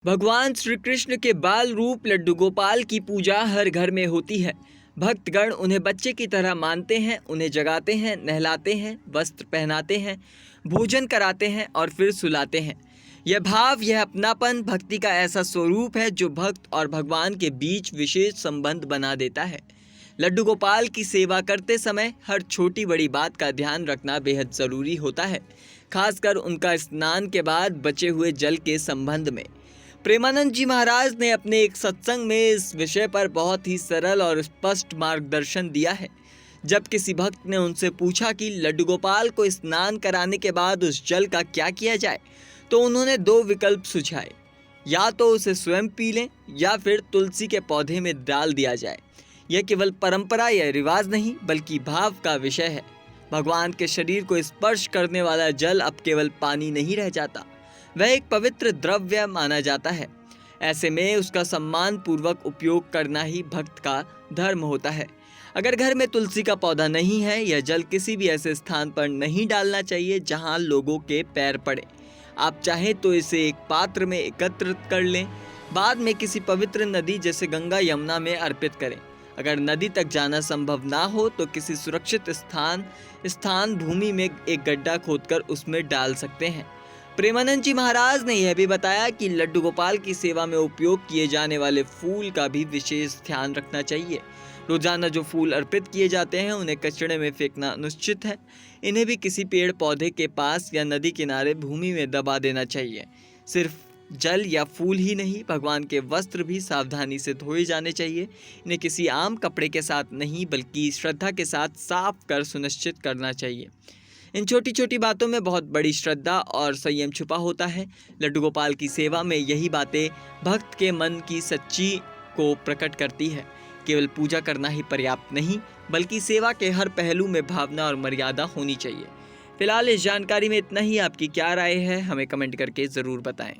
भगवान श्री कृष्ण के बाल रूप लड्डू गोपाल की पूजा हर घर में होती है। भक्तगण उन्हें बच्चे की तरह मानते हैं, उन्हें जगाते हैं, नहलाते हैं, वस्त्र पहनाते हैं, भोजन कराते हैं और फिर सुलाते हैं। यह भाव, यह अपनापन भक्ति का ऐसा स्वरूप है जो भक्त और भगवान के बीच विशेष संबंध बना देता है। लड्डू गोपाल की सेवा करते समय हर छोटी बड़ी बात का ध्यान रखना बेहद ज़रूरी होता है, खासकर उनका स्नान के बाद बचे हुए जल के संबंध में। प्रेमानंद जी महाराज ने अपने एक सत्संग में इस विषय पर बहुत ही सरल और स्पष्ट मार्गदर्शन दिया है। जब किसी भक्त ने उनसे पूछा कि लड्डू गोपाल को स्नान कराने के बाद उस जल का क्या किया जाए, तो उन्होंने दो विकल्प सुझाए, या तो उसे स्वयं पी लें या फिर तुलसी के पौधे में डाल दिया जाए। यह केवल परंपरा या रिवाज नहीं बल्कि भाव का विषय है। भगवान के शरीर को स्पर्श करने वाला जल अब केवल पानी नहीं रह जाता, वह एक पवित्र द्रव्य माना जाता है। ऐसे में उसका सम्मान पूर्वक उपयोग करना ही भक्त का धर्म होता है। अगर घर में तुलसी का पौधा नहीं है, यह जल किसी भी ऐसे स्थान पर नहीं डालना चाहिए जहां लोगों के पैर पड़े। आप चाहें तो इसे एक पात्र में एकत्रित कर लें, बाद में किसी पवित्र नदी जैसे गंगा यमुना में अर्पित करें। अगर नदी तक जाना संभव ना हो तो किसी सुरक्षित स्थान भूमि में एक गड्ढा खोदकर उसमें डाल सकते हैं। प्रेमानंद जी महाराज ने यह भी बताया कि लड्डू गोपाल की सेवा में उपयोग किए जाने वाले फूल का भी विशेष ध्यान रखना चाहिए। रोजाना जो फूल अर्पित किए जाते हैं उन्हें कचड़े में फेंकना अनुचित है। इन्हें भी किसी पेड़ पौधे के पास या नदी किनारे भूमि में दबा देना चाहिए। सिर्फ जल या फूल ही नहीं, भगवान के वस्त्र भी सावधानी से धोए जाने चाहिए। इन्हें किसी आम कपड़े के साथ नहीं बल्कि श्रद्धा के साथ साफ कर सुनिश्चित करना चाहिए। इन छोटी छोटी बातों में बहुत बड़ी श्रद्धा और संयम छुपा होता है। लड्डू गोपाल की सेवा में यही बातें भक्त के मन की सच्ची को प्रकट करती है। केवल पूजा करना ही पर्याप्त नहीं बल्कि सेवा के हर पहलू में भावना और मर्यादा होनी चाहिए। फिलहाल इस जानकारी में इतना ही। आपकी क्या राय है, हमें कमेंट करके ज़रूर बताएं।